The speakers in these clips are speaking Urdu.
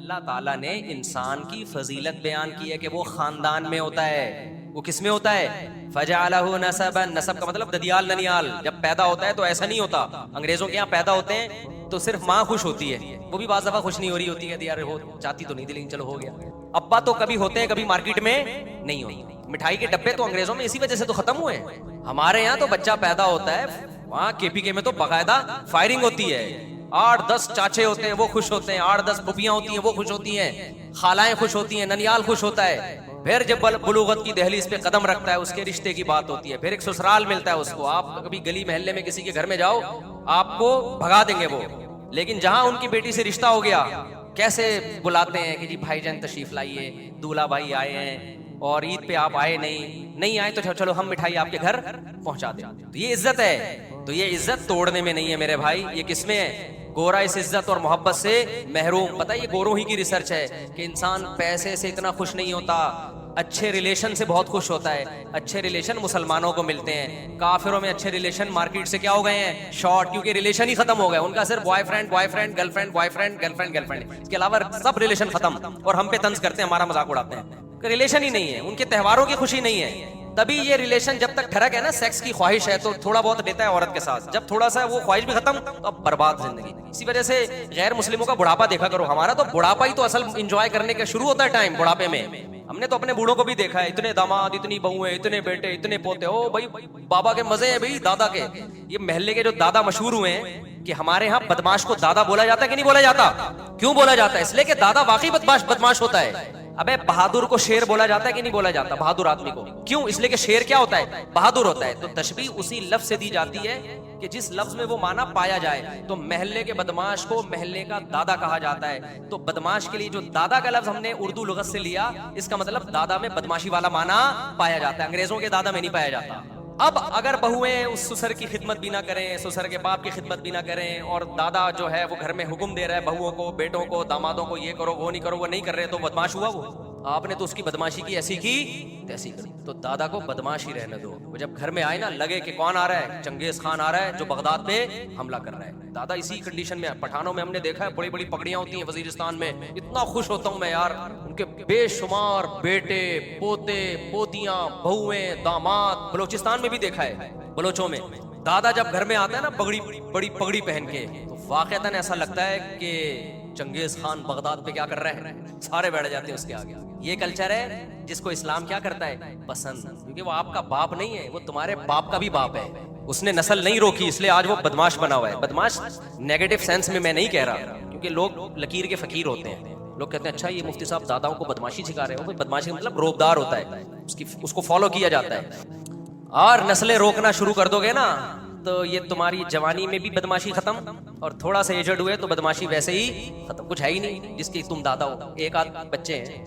اللہ تعالیٰ نے انسان کی فضیلت بیان کی ہے کہ وہ خاندان میں ہوتا ہے. وہ کس میں ہوتا ہے؟ فَجَعَلَهُ نَسَبًا. نسب کا مطلب ددیال ننیال. جب پیدا ہوتا ہے تو ایسا نہیں ہوتا. انگریزوں کے یہاں پیدا ہوتے ہیں تو صرف ماں خوش ہوتی ہے, وہ بھی بعض دفعہ خوش نہیں ہو رہی ہوتی ہے, یار ہو چاہتی تو نہیں تھی لیکن چلو ہو گیا. ابا تو کبھی ہوتے ہیں, کبھی مارکیٹ میں نہیں ہوتے. مٹھائی کے ڈبے تو انگریزوں میں اسی وجہ سے تو ختم ہوئے. ہمارے یہاں تو بچہ پیدا ہوتا ہے, وہاں کے پی کے میں تو باقاعدہ فائرنگ ہوتی ہے. 8-10 چاچے ہوتے ہیں وہ خوش ہوتے ہیں, 8-10 پھوپھیاں ہوتی ہیں وہ خوش ہوتی ہیں, خالائیں خوش ہوتی ہیں, ننیال خوش ہوتا ہے. پھر جب بلوغت کی دہلیز پہ قدم رکھتا ہے اس کے رشتے کی بات ہوتی ہے. پھر ایک سسرال ملتا ہے اس کو. آپ کبھی گلی محلے میں کسی کے گھر میں جاؤ, آپ کو بھگا دیں گے وہ. لیکن جہاں ان کی بیٹی سے رشتہ ہو گیا, کیسے بلاتے ہیں کہ جی بھائی جان تشریف لائیے, دولہا بھائی آئے ہیں, اور عید پہ آپ آئے نہیں آئے تو چلو ہم مٹھائی آپ کے گھر پہنچا دیں. تو یہ عزت ہے. تو یہ عزت توڑنے میں نہیں ہے میرے بھائی, یہ کس میں ہے؟ گورا اس عزت اور محبت سے محروم. پتہ ہے یہ گوروں ہی کی ریسرچ ہے کہ انسان پیسے سے اتنا خوش نہیں ہوتا, اچھے ریلیشن سے بہت خوش ہوتا ہے. اچھے ریلیشن مسلمانوں کو ملتے ہیں, کافروں میں اچھے ریلیشن مارکیٹ سے کیا ہو گئے ہیں؟ شارٹ, کیونکہ ریلیشن ہی ختم ہو گئے. ان کا صرف boy friend girl friend, boy friend girl friend, اس کے علاوہ سب ریلیشن ختم. اور ہم پہ طنز کرتے ہیں, ہمارا مذاق اڑاتے ہیں. ریلیشن ہی نہیں ہے, ان کے تہواروں کی خوشی نہیں ہے. تبھی یہ ریلیشن جب تک ٹھڑک ہے نا, سیکس کی خواہش ہے تو تھوڑا بہت دیتا ہے عورت کے ساتھ. جب تھوڑا سا وہ خواہش بھی ختم تو اب برباد زندگی. اسی وجہ سے غیر مسلموں کا بڑھاپا دیکھا کرو. ہمارا تو بڑھاپا ہی تو اصل انجوائے کرنے کا شروع ہوتا ہے ٹائم بڑھاپے میں. ہم نے تو اپنے بوڑھوں کو بھی دیکھا ہے, اتنے داماد, اتنی بہویں, اتنے بیٹے, اتنے پوتے. او بھائی بابا کے مزے ہیں بھائی دادا کے. یہ محلے کے جو دادا مشہور ہوئے ہیں کہ ہمارے ہاں بدماش کو دادا بولا جاتا ہے کہ نہیں بولا جاتا؟ کیوں بولا جاتا ہے؟ اس لیے کہ دادا واقعی بدماش ہوتا ہے. ابے بہادر کو شیر بولا جاتا ہے کہ نہیں بولا جاتا؟ بہادر آدمی کو. کیوں؟ اس لیے کہ شیر کیا ہوتا ہے؟ بہادر ہوتا ہے. تو تشبیہ اسی لفظ سے دی جاتی ہے کہ جس لفظ میں وہ معنی پایا جائے. تو محلے کے بدماش کو محلے کا دادا کہا جاتا ہے. تو بدماش کے لیے جو دادا کا لفظ ہم نے اردو لغت سے لیا, اس کا مطلب دادا میں بدماشی والا معنی پایا جاتا ہے, انگریزوں کے دادا میں نہیں پایا جاتا. اب اگر بہویں اس سسر کی خدمت بھی نہ کریں, سسر کے باپ کی خدمت بھی نہ کریں, اور دادا جو ہے وہ گھر میں حکم دے رہا ہے بہوؤں کو, بیٹوں کو, دامادوں کو, یہ کرو وہ نہیں کرو, وہ نہیں کر رہے, تو بدماش ہوا وہ. آپ نے تو اس کی بدماشی کی ایسی کی تیسی کر. تو دادا کو بدماش ہی رہنے دو. وہ جب گھر میں آئے نا, لگے کہ کون آ رہا ہے؟ چنگیز خان آ رہا ہے جو بغداد پہ حملہ کر رہا ہے. دادا اسی کنڈیشن میں. پٹھانوں میں ہم نے دیکھا ہے بڑی بڑی پگڑیاں ہوتی ہیں وزیرستان میں, اتنا خوش ہوتا ہوں میں یار. ان کے بے شمار بیٹے, پوتے, پوتیاں, بہویں, داماد. بلوچستان میں بھی دیکھا ہے, بلوچوں میں دادا جب گھر میں آتا ہے نا بڑی پگڑی پہن کے, تو واقعتاً ایسا لگتا ہے کہ چنگیز خان بغداد پہ کیا کر رہے ہیں. سارے بیٹھ جاتے ہیں اس کے آگے. یہ کلچر ہے جس کو اسلام کیا کرتا ہے؟ پسند. کیونکہ وہ آپ کا باپ نہیں ہے, وہ تمہارے باپ کا بھی باپ ہے. اس نے نسل نہیں روکی, اس لیے آج وہ بدماش بنا ہوا ہے. بدماش نیگیٹو سینس میں نہیں کہہ رہا, کیونکہ لوگ لکیر کے فقیر ہوتے ہیں. لوگ کہتے ہیں اچھا یہ مفتی صاحب داداؤں کو بدماشی سکھا رہے ہو. بدماشی کا مطلب روبدار ہوتا ہے, اس کو فالو کیا جاتا ہے. اور نسلیں روکنا شروع کر دو گے نا تو یہ تمہاری جوانی میں بھی بدماشی ختم, اور تھوڑا سا ایجڈ ہوئے تو بدماشی ویسے ہی ختم. کچھ ہے ہی نہیں جس کی تم دادا ہو. ایک آدھ بچے ہیں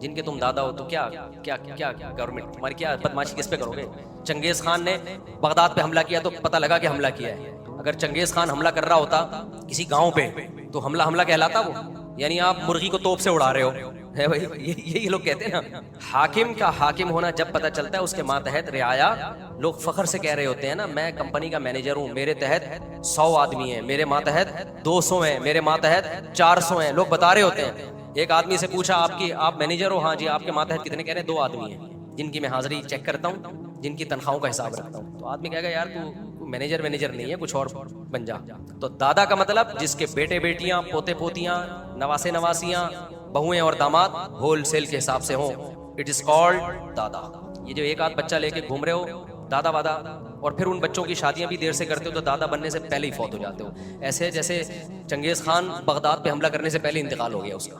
جن کے تم دادا ہو, تو کیا گورنمنٹ تمہاری کیا بدماشی کس پہ کرو گے؟ چنگیز خان نے بغداد پہ حملہ کیا تو پتہ لگا کہ حملہ کیا ہے. اگر چنگیز خان حملہ کر رہا ہوتا کسی گاؤں پہ تو حملہ کہلاتا وہ. یعنی آپ مرغی کو توپ سے اڑا رہے ہو, ہے بھائی. یہی لوگ کہتے ہیں نا, حاکم کا حاکم ہونا جب پتہ چلتا ہے اس کے ماتحت رعایا. لوگ فخر سے کہہ رہے ہوتے ہیں نا, میں کمپنی کا مینیجر ہوں, میرے تحت 100 آدمی ہیں, میرے ماتحت 200 ہیں, میرے ماتحت 400 ہیں. لوگ بتا رہے ہوتے ہیں. ایک آدمی سے پوچھا آپ مینیجر ہو؟ ہاں جی. آپ کے ماتحت کتنے؟ کہہ رہے ہیں 2 آدمی ہیں جن کی میں حاضری چیک کرتا ہوں, جن کی تنخواہوں کا حساب رکھتا ہوں. تو آدمی کہے گا یار تو مینیجر نہیں ہے, کچھ اور بن جا. تو دادا کا مطلب جس کے بیٹے بیٹیاں, پوتے پوتیاں, نواسے نواسیاں, بہویں اور داماد ہول سیل کے حساب سے ہوں. اٹ از کالڈ دادا. یہ جو ایک آدھ بچہ لے کے گھوم رہے ہو دادا وادا, اور پھر ان بچوں کی شادیاں بھی دیر سے کرتے ہو تو دادا بننے سے پہلے ہی فوت ہو جاتے ہو. ایسے جیسے چنگیز خان بغداد پہ حملہ کرنے سے پہلے انتقال ہو گیا اس کا.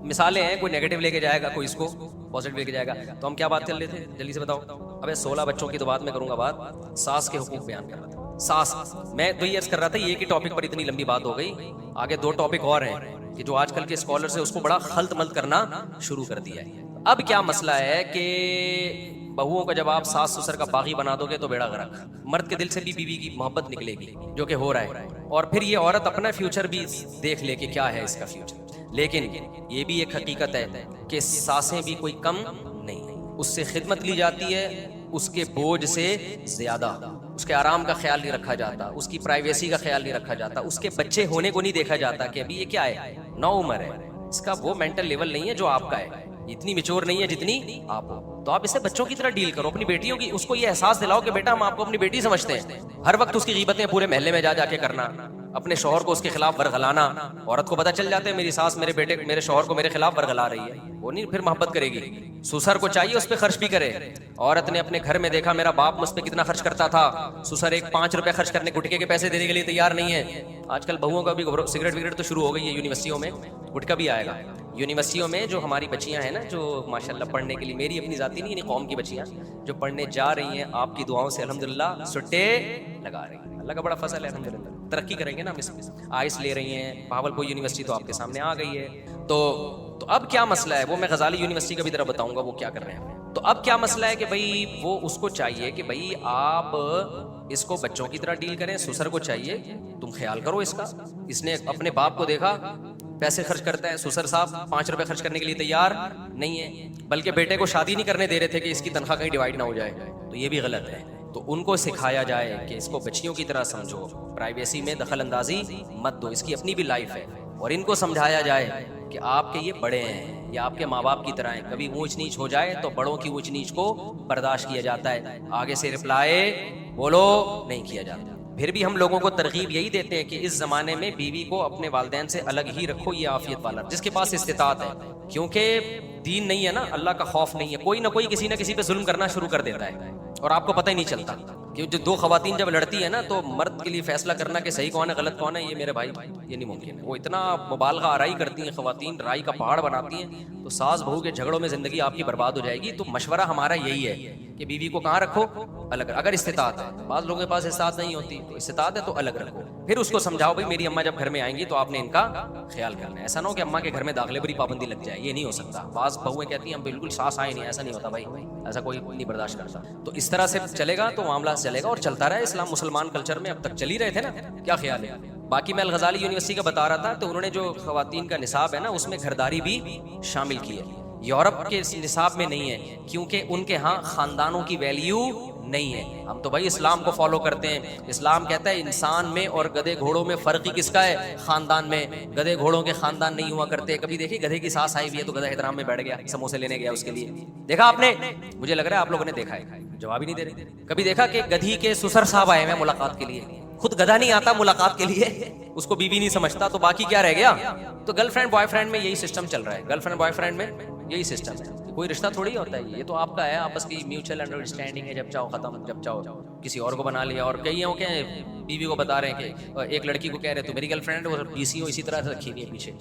مثالیں ہیں, کوئی نیگیٹو لے کے جائے گا, کوئی اس کو پازیٹیو لے کے جائے گا. تو ہم کیا بات کر رہے تھے جلدی سے بتاؤ. ابے 16 بچوں کی تو بات میں کروں گا. بات ساس کے حقوق بیان کر رہا تھا. ساس میں 2 ایئرس کر رہا تھا, یہ کی ٹاپک پر اتنی لمبی بات ہو گئی. آگے 2 ٹاپک اور ہیں کہ جو آج کل کے اسکالر سے اس کو بڑا خلط ملط کرنا شروع کر دیا ہے. اب کیا مسئلہ ہے کہ بہوؤں کا جب آپ ساس سسر کا باغی بنا دو گے تو بیڑا غرق. مرد کے دل سے بھی بیوی کی محبت نکلے گی, جو کہ ہو رہا ہے. اور پھر یہ عورت اپنا فیوچر بھی دیکھ لے کہ کیا ہے اس کا فیوچر. لیکن یہ بھی ایک حقیقت ہے کہ ساسیں بھی کوئی کم نہیں ہیں. اس سے خدمت لی جاتی ہے, اس کے بوجھ سے زیادہ. اس کے آرام کا خیال نہیں رکھا جاتا, اس کی پرائیویسی کا خیال نہیں رکھا جاتا, اس کے بچے ہونے کو نہیں دیکھا جاتا کہ ابھی یہ کیا ہے, نو عمر ہے. اس کا وہ مینٹل لیول نہیں ہے جو آپ کا ہے, اتنی میچور نہیں ہے جتنی آپ ہو. تو آپ اسے بچوں کی طرح ڈیل کرو. اپنی بیٹیوں کی اس کو یہ احساس دلاؤ کہ بیٹا ہم آپ کو اپنی بیٹی سمجھتے ہیں. ہر وقت اس کی غیبتیں پورے محلے میں جا کے کرنا, اپنے شوہر کو اس کے خلاف ورغلانا. عورت کو پتہ چل جاتا ہے میری ساس میرے بیٹے میرے شوہر کو میرے خلاف ورغلا رہی ہے, وہ نہیں پھر محبت کرے گی. سسر کو چاہیے اس پہ خرچ بھی کرے. عورت نے اپنے گھر میں دیکھا میرا باپ مجھ پہ کتنا خرچ کرتا تھا, سسر ایک 5 روپے خرچ کرنے گٹکے کے پیسے دینے کے لیے تیار نہیں ہے. آج کل بہوؤں کا بھی سگریٹ وگریٹ تو شروع ہو گئی ہے یونیورسٹیوں میں, گٹکا بھی آئے گا یونیورسٹیوں میں. جو ہماری بچیاں ہیں نا جو ماشاءاللہ پڑھنے کے لیے, میری اپنی ذاتی نہیں, یعنی قوم کی بچیاں جو پڑھنے جا رہی ہیں, آپ کی دعاؤں سے الحمدللہ سٹے لگا رہی ہیں. اللہ کا بڑا فضل ہے الحمدللہ, ترقی کریں گے نا. ہم اس میں آئس لے رہی ہیں, بھاولپور یونیورسٹی تو آپ کے سامنے آ گئی ہے. تو اب کیا مسئلہ ہے, وہ میں غزالی یونیورسٹی کا بھی ذرا بتاؤں گا وہ کیا کر رہے ہیں. تو اب کیا مسئلہ ہے کہ بھائی وہ اس کو چاہیے کہ بھائی آپ اس کو بچوں کی طرح ڈیل کریں. سسر کو چاہیے تم خیال کرو اس کا. اس نے اپنے باپ کو دیکھا پیسے خرچ کرتا ہے, سسر صاحب 5 روپے خرچ کرنے کے لیے تیار نہیں ہے, بلکہ بیٹے کو شادی نہیں کرنے دے رہے تھے کہ اس کی تنخواہ کہیں ڈیوائڈ نہ ہو جائے. تو یہ بھی غلط ہے. تو ان کو سکھایا جائے کہ اس کو بچیوں کی طرح سمجھو, پرائیویسی میں دخل اندازی مت دو, اس کی اپنی بھی لائف ہے. اور ان کو سمجھایا جائے کہ آپ کے یہ بڑے ہیں, یہ آپ کے ماں باپ کی طرح ہیں, کبھی اونچ نیچ ہو جائے تو بڑوں کی اونچ نیچ کو برداشت کیا جاتا ہے, آگے سے رپلائی بولو نہیں کیا جاتا. پھر بھی ہم لوگوں کو ترغیب یہی دیتے ہیں کہ اس زمانے میں بیوی کو اپنے والدین سے الگ ہی رکھو, یہ عافیت والا جس کے پاس استطاعت ہے. کیونکہ دین نہیں ہے نا, اللہ کا خوف نہیں ہے, کوئی نہ کوئی کسی نہ کسی پہ ظلم کرنا شروع کر دیتا ہے اور آپ کو پتہ ہی نہیں چلتا. کہ جو 2 خواتین جب لڑتی ہے نا تو مرد کے لیے فیصلہ کرنا کہ صحیح کون ہے غلط کون ہے, یہ میرے بھائی یہ نہیں ممکن ہے. وہ اتنا مبالغہ آرائی کرتی ہیں خواتین, رائی کا پہاڑ بناتی ہیں, تو ساس بہو کے جھگڑوں میں زندگی آپ کی برباد ہو جائے گی. تو مشورہ ہمارا یہی ہے کہ بیوی کو کہاں رکھو, الگ, اگر استطاعت ہے. بعض لوگوں کے پاس استطاعت نہیں ہوتی, تو استطاعت ہے تو الگ رکھو. پھر اس کو سمجھاؤ بھائی میری اماں جب گھر میں آئیں گی تو آپ نے ان کا خیال کرنا ہے. ایسا نہ ہو کہ اماں کے گھر میں داخلے پر ہی پابندی لگ جائے, یہ نہیں ہو سکتا. بعض بہویں کہتی ہیں ہم بالکل ساس آئے نہیں, ایسا نہیں ہوتا بھائی, ایسا کوئی نہیں برداشت کرتا. تو اس طرح سے چلے گا تو معاملہ چلے گا اور چلتا رہے. اسلام مسلمان کلچر میں اب تک چل ہی رہے تھے نا, کیا خیال ہے. باقی میں الغزالی یونیورسٹی کا بتا رہا تھا, تو انہوں نے جو خواتین کا نصاب ہے نا اس میں گھرداری بھی شامل کی ہے. یورپ کے نصاب میں نہیں ہے کیونکہ ان کے ہاں خاندانوں کی ویلیو نہیں ہے. ہم تو بھائی اسلام کو فالو کرتے ہیں. اسلام کہتا ہے انسان میں اور گدھے گھوڑوں میں فرق ہی کس کا ہے, خاندان میں. گدھے گھوڑوں کے خاندان نہیں ہوا کرتے. کبھی دیکھیے گدھے کی ساس آئی ہوئی ہے تو گدھا احترام میں بیٹھ گیا, سموسے لینے گیا اس کے لیے, دیکھا آپ نے؟ مجھے لگ رہا ہے آپ لوگوں نے دیکھا ہے, جواب ہی نہیں دے رہے. کبھی دیکھا کہ گدھی کے سسر صاحب آئے ہیں ملاقات کے لیے, خود گدھا نہیں آتا ملاقات کے لیے, اس کو بیوی نہیں سمجھتا, تو باقی کیا رہ گیا. تو گرل فرینڈ بوائے فرینڈ میں یہی سسٹم چل رہا ہے. گرل فرینڈ بوائے فرینڈ میں یہی سسٹم ہے. کوئی رشتہ تھوڑی ہوتا ہے, یہ تو آپ کا ہے, آپس کی میوچل انڈرسٹینڈنگ ہے. جب چاہو ختم, جب چاہو کسی اور کو بنا لیا. اور کئی ہوں کہ بیوی کو بتا رہے ہیں کہ ایک لڑکی کو کہہ رہے تو میری گرل فرینڈ وہ پی سی ہو, اسی طرح سے رکھی ہوئی ہے پیچھے.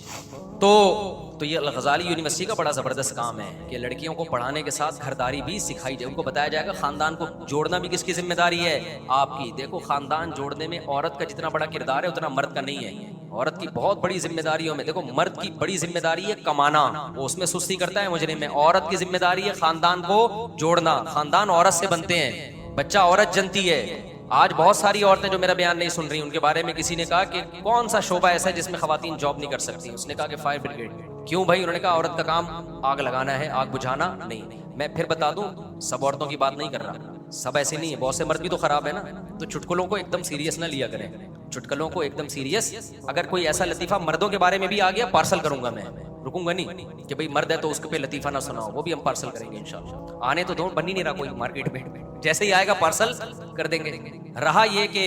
تو یہ الغزالی یونیورسٹی کا بڑا زبردست کام ہے کہ لڑکیوں کو پڑھانے کے ساتھ گھرداری بھی سکھائی جائے. ان کو بتایا جائے گا خاندان کو جوڑنا بھی کس کی ذمہ داری ہے, آپ کی. دیکھو خاندان جوڑنے میں عورت کا جتنا بڑا کردار ہے اتنا مرد کا نہیں ہے. عورت کی بہت بڑی ذمہ داریوں میں, دیکھو مرد کی بڑی ذمہ داری ہے کمانا, وہ اس میں سستی کرتا ہے مجرم میں. عورت کی ذمہ داری ہے خاندان کو جوڑنا. خاندان عورت سے بنتے ہیں, بچہ عورت جنتی ہے. آج بہت ساری عورتیں جو میرا بیان نہیں سن رہی, ان کے بارے میں کسی نے کہا کہ کون سا شعبہ ایسا ہے جس میں خواتین جاب نہیں کر سکتی. اس نے کہا کہ فائر بریگیڈ. کیوں بھائی؟ انہوں نے کہا عورت کا کام آگ لگانا ہے, آگ بجھانا نہیں. میں پھر بتا دوں, سب عورتوں کی بات نہیں کر رہا, سب ایسے نہیں ہے, بہت سے مرد بھی تو خراب ہے نا. تو چٹکلوں کو ایک دم سیریس نہ لیا کریں, چٹکلوں کو ایک دم سیریس. اگر کوئی ایسا لطیفہ مردوں کے بارے میں بھی آ گیا پارسل کروں گا, میں رکوں گا نہیں کہ بھئی مرد ہے تو اس پہ لطیفہ نہ سناؤ, وہ بھی ہم پارسل کریں گے انشاءاللہ. آنے تو دو, بن ہی نہیں رہا کوئی مارکیٹ میں, جیسے ہی آئے گا پارسل کر دیں گے. رہا یہ کہ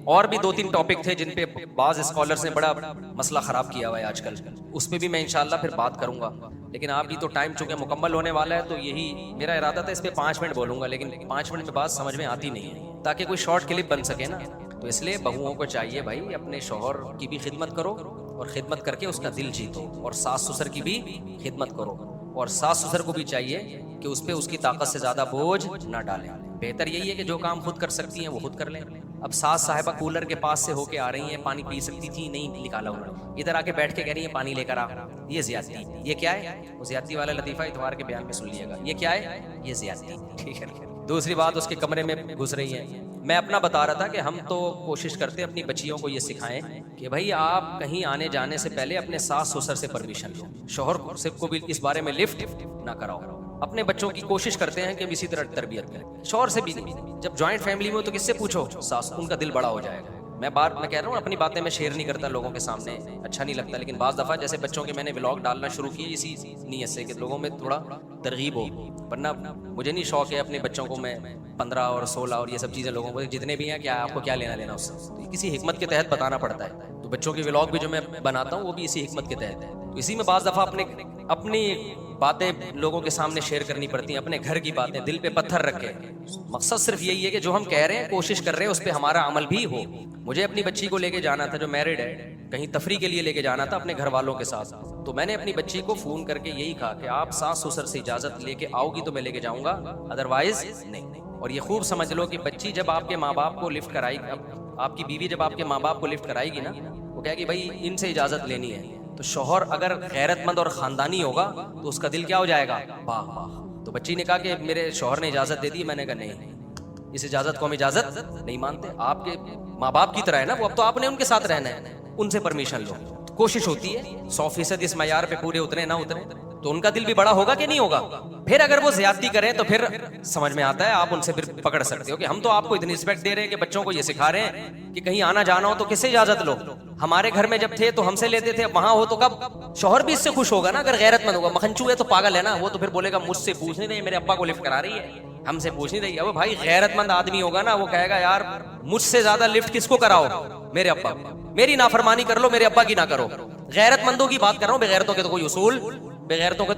اور بھی 2-3 ٹاپک تھے جن پہ بعض اسکالرز نے بڑا مسئلہ خراب کیا ہوا ہے آج کل, اس پہ بھی میں انشاءاللہ پھر بات کروں گا. لیکن آپ کی تو ٹائم چونکہ مکمل ہونے والا ہے, تو یہی میرا ارادہ تھا اس پہ 5 منٹ بولوں گا, لیکن 5 منٹ میں بات سمجھ میں آتی نہیں ہے, تاکہ کوئی شارٹ کلپ بن سکے نا. تو اس لیے بہوؤں کو چاہیے بھائی اپنے شوہر کی بھی خدمت کرو, اور خدمت کر کے اس کا دل جیتو, اور ساس سسر کی بھی خدمت کرو. اور ساس سسر کو بھی چاہیے کہ اس پہ اس کی طاقت سے زیادہ بوجھ نہ ڈالیں. بہتر یہی ہے کہ جو کام خود کر سکتی ہیں وہ خود کر لیں. اب ساس صاحبہ کولر کے پاس سے ہو کے آ رہی ہیں, پانی پی سکتی تھی نہیں نکالا انہوں نے, ادھر آ کے بیٹھ کے کہہ رہی ہیں پانی لے کر آ, یہ زیادتی. یہ کیا ہے؟ وہ زیادتی والا لطیفہ اتوار کے بیان میں سن لیے گا. یہ کیا ہے؟ یہ زیادتی. ٹھیک ہے. دوسری بات, اس کے کمرے میں گھس رہی ہیں. میں اپنا بتا رہا تھا کہ ہم تو کوشش کرتے ہیں اپنی بچیوں کو یہ سکھائیں کہ بھائی آپ کہیں آنے جانے سے پہلے اپنے ساس سسر سے پرمیشن لو, شوہر سے کو بھی اس بارے میں لفٹ نہ کراؤ. اپنے بچوں کی کوشش کرتے ہیں کہ ہم اسی طرح تربیت کریں, شوہر سے بھی نہیں. جب جوائنٹ فیملی میں ہو تو کس سے پوچھو؟ ساس, ان کا دل بڑا ہو جائے گا. میں کہہ رہا ہوں اپنی باتیں میں شیئر نہیں کرتا لوگوں کے سامنے, اچھا نہیں لگتا, لیکن بعض دفعہ جیسے بچوں کے میں نے ولاگ ڈالنا شروع کیے اسی نیت سے کہ لوگوں میں تھوڑا ترغیب ہو, ورنہ مجھے نہیں شوق ہے اپنے بچوں کو میں 15 اور 16 اور یہ سب چیزیں لوگوں کو جتنے بھی ہیں کیا آپ کو کیا لینا لینا اس سے, کسی حکمت کے تحت بتانا پڑتا ہے. تو بچوں کے ولاگ بھی جو میں بناتا ہوں وہ بھی اسی حکمت کے تحت ہے. تو اسی میں بعض دفعہ اپنی باتیں لوگوں کے سامنے شیئر کرنی پڑتی ہیں, اپنے گھر کی باتیں دل پہ پتھر رکھ کے. مقصد صرف یہی ہے کہ جو ہم کہہ رہے ہیں کوشش کر رہے ہیں اس پہ ہمارا عمل بھی ہو. مجھے اپنی بچی کو لے کے جانا تھا جو میرڈ ہے, کہیں تفریح کے لیے لے کے جانا تھا اپنے گھر والوں کے ساتھ, تو میں نے اپنی بچی کو فون کر کے یہی کہا کہ آپ ساس سسر سے اجازت لے کے آؤ گی تو میں لے کے جاؤں گا, ادروائز نہیں. اور یہ خوب سمجھ لو کہ بچی جب آپ کے ماں باپ کو لفٹ کرائے گی, آپ کی بیوی جب آپ کے ماں باپ کو لفٹ کرائے گی نا, وہ کہے گی بھائی ان سے اجازت لینی ہے. تو شوہر اگر غیرت مند اور خاندانی ہوگا تو اس کا دل کیا ہو جائے گا, واہ واہ. تو بچی نے کہا کہ میرے شوہر نے اجازت دے دی. میں نے کہا نہیں, اس اجازت کو ہم اجازت نہیں مانتے. آپ کے ماں باپ کی طرح ہے نا وہ, اب تو آپ نے ان کے ساتھ رہنا ہے, ان سے پرمیشن لو. کوشش ہوتی ہے 100% اس معیار پہ پورے اترے نہ اترے تو ان کا دل بھی بڑا ہوگا کہ نہیں ہوگا. پھر اگر وہ زیادتی کریں تو پھر سمجھ میں آتا ہے, آپ ان سے پھر پکڑ سکتے ہو کہ ہم تو آپ کو اتنی رسپیکٹ دے رہے ہیں کہ بچوں کو یہ سکھا رہے ہیں کہ کہیں آنا جانا ہو تو کس سے اجازت لو. ہمارے گھر میں جب تھے تو ہم سے لیتے تھے, اب وہاں ہو تو کب شوہر بھی اس سے خوش ہوگا نا. اگر غیرت مند ہوگا, مکھنچو ہے تو پاگل ہے نا, وہ تو پھر بولے گا مجھ سے پوچھ نہیں رہی, میرے ابا کو لفٹ کرا رہی ہے, ہم سے پوچھ نہیں رہی. اب بھائی غیرت مند آدمی ہوگا نا, وہ کہے گا یار مجھ سے زیادہ لفٹ کس کو کراؤ, میرے ابا. میری نافرمانی کر لو, میرے ابا کی نہ کرو. غیرت مندوں کی بات کر رہا ہوں, بغیرتوں کے تو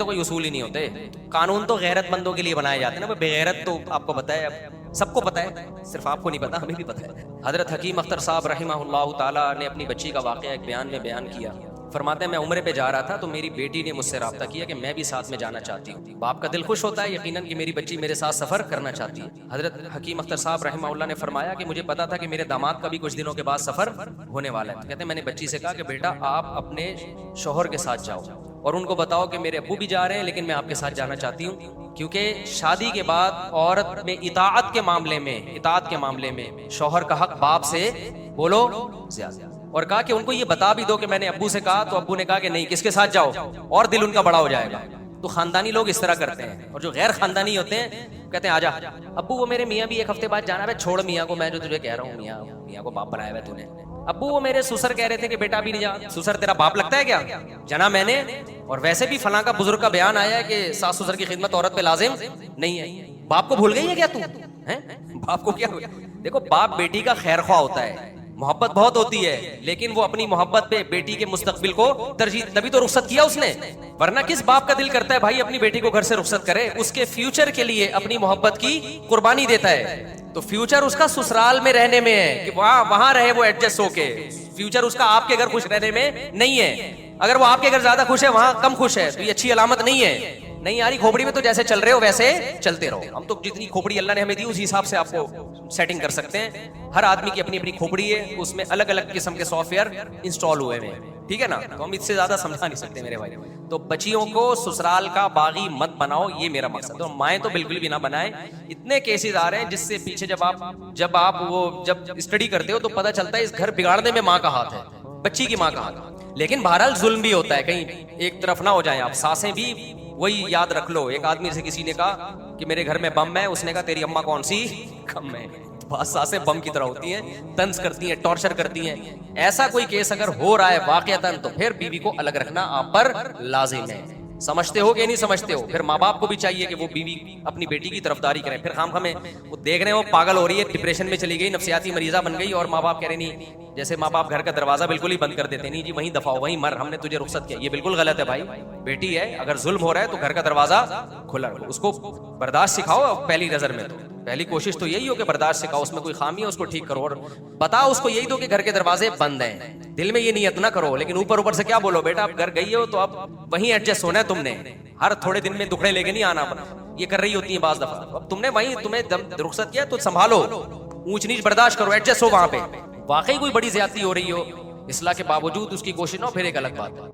کوئی اصول ہی نہیں ہوتے. قانون تو غیرت مندوں کے لیے بنائے جاتے ہیں نا. بغیرت تو آپ کو پتا ہے, سب کو پتا ہے, صرف آپ کو نہیں پتا, ہمیں بھی پتا ہے. حضرت حکیم اختر صاحب رحمہ اللہ تعالی نے اپنی بچی کا واقعہ ایک بیان میں بیان کیا. فرماتے ہیں میں عمرے پہ جا رہا تھا تو میری بیٹی نے مجھ سے رابطہ کیا کہ میں بھی ساتھ میں جانا چاہتی ہوں. باپ کا دل خوش ہوتا ہے یقیناً کہ میری بچی میرے ساتھ سفر کرنا چاہتی ہے. حضرت حکیم اختر صاحب رحمہ اللہ نے فرمایا کہ مجھے پتا تھا کہ میرے داماد کا بھی کچھ دنوں کے بعد سفر ہونے والا ہے. کہتے ہیں میں نے بچی سے کہا کہ بیٹا آپ اپنے شوہر کے ساتھ جاؤ اور ان کو بتاؤ کہ میرے ابو بھی جا رہے ہیں لیکن میں آپ کے ساتھ جانا چاہتی ہوں, کیونکہ شادی کے بعد عورت میں اطاعت کے معاملے میں شوہر کا حق باپ سے بولو زیادہ. اور کہا کہ ان کو یہ بتا بھی دو کہ میں نے ابو سے کہا, تو ابو نے کہا کہ نہیں, کس کے ساتھ جاؤ, اور دل ان کا بڑا ہو جائے گا. تو خاندانی لوگ اس طرح کرتے ہیں, اور جو غیر خاندانی ہوتے ہیں کہتے ہیں آجا ابو, وہ میرے میاں بھی ایک ہفتے بعد جانا ہے, چھوڑ میاں کو, میں جو تجھے کہہ رہا ہوں میاں کو باپ بنایا ہوا تو نے. ابو وہ میرے سسر کہہ رہے تھے کہ بیٹا بھی نہیں جا. سسر تیرا باپ لگتا ہے کیا, جنا میں نے. اور ویسے بھی فلاں کا بزرگ کا بیان آیا ہے کہ ساس سسر کی خدمت عورت پہ لازم نہیں ہے. باپ کو بھول گئی ہے کیا تو, باپ کو کیا. دیکھو باپ بیٹی کا خیر خواہ ہوتا ہے, محبت بہت ہوتی ہے, لیکن وہ اپنی محبت پہ بیٹی کے مستقبل کو ترجیح, تبھی تو رخصت کیا اس نے. ورنہ کس باپ کا دل کرتا ہے بھائی اپنی بیٹی کو گھر سے رخصت کرے, اس کے فیوچر کے لیے اپنی محبت کی قربانی دیتا ہے. تو فیوچر اس کا سسرال میں رہنے میں ہے کہ وہاں رہے وہ ایڈجسٹ ہو کے. فیوچر اس کا آپ کے گھر خوش رہنے میں نہیں ہے. اگر وہ آپ کے گھر زیادہ خوش ہے وہاں کم خوش ہے تو یہ اچھی علامت نہیں ہے. نہیں یاری کھوپڑی میں تو جیسے چل رہے ہو ویسے چلتے رہو. ہم تو جتنی کھوپڑی اللہ نے ہمیں دی اس حساب سے آپ کو سیٹنگ کر سکتے ہیں. ہر آدمی کی اپنی اپنی کھوپڑی ہے, اس میں الگ الگ قسم کے سافٹ ویئر انسٹال ہوئے ہیں, ٹھیک ہے نا. تو ہم اس سے زیادہ سمجھا نہیں سکتے میرے بھائی. تو بچیوں کو سسرال کا باغی مت بناؤ, یہ میرا مقصد ہے. مائیں تو بالکل بھی نہ بنائیں. اتنے کیسز آ رہے ہیں جس سے پیچھے جب آپ اسٹڈی کرتے ہو تو پتہ چلتا ہے اس گھر بگاڑنے میں ماں کا ہاتھ ہے, بچی کی ماں کا ہاتھ. لیکن بہرحال ظلم بھی ہوتا ہے, کہیں ایک طرف نہ ہو جائیں آپ. ساسیں بھی وہی یاد رکھ لو. ایک آدمی سے کسی نے کہا کہ میرے گھر میں بم ہے, اس نے کہا تیری اماں کون سی کم ہے. بہت ساسیں بم کی طرح ہوتی ہیں, طنز کرتی ہیں, ٹارچر کرتی ہیں. ایسا کوئی کیس اگر ہو رہا ہے واقعتاً تو پھر بیوی کو الگ رکھنا آپ پر لازم ہے. سمجھتے ہو کہ نہیں سمجھتے ہو. پھر ماں باپ کو بھی چاہیے کہ وہ بیوی اپنی بیٹی کی طرفداری کریں. پھر ہمیں وہ دیکھ رہے ہیں وہ پاگل ہو رہی ہے, ڈپریشن میں چلی گئی, نفسیاتی مریضہ بن گئی, اور ماں باپ کہہ رہے نہیں, جیسے ماں باپ گھر کا دروازہ بالکل ہی بند کر دیتے, نہیں جی وہیں دفع ہو, وہیں مر, ہم نے تجھے رخصت کیا. یہ بالکل غلط ہے بھائی. بیٹی ہے, اگر ظلم ہو رہا ہے تو گھر کا دروازہ کھلا رکھو, اس کو برداشت سکھاؤ. پہلی نظر میں تو پہلی کوشش تو یہی ہو کہ برداشت سکھاؤ, اس میں کوئی خامی ہے اس کو ٹھیک کرو, اور بتاؤ اس کو یہی دو کہ گھر کے دروازے بند ہیں. دل میں یہ نیت نہ کرو, لیکن اوپر سے کیا بولو, بیٹا آپ گھر گئی ہو تو اب وہیں ایڈجسٹ ہونا ہے تم نے, ہر تھوڑے دن میں دکھڑے لے کے نہیں آنا. یہ کر رہی ہوتی ہیں بعض دفعہ. اب تم نے وہیں تمہیں رخصت کیا تو سنبھالو, اونچ نیچ برداشت کرو, ایڈجسٹ ہو وہاں پہ. واقعی کوئی بڑی زیادتی ہو رہی ہو, اصلاح کے باوجود اس کی کوشش نہ ہو, پھر ایک الگ بات ہے.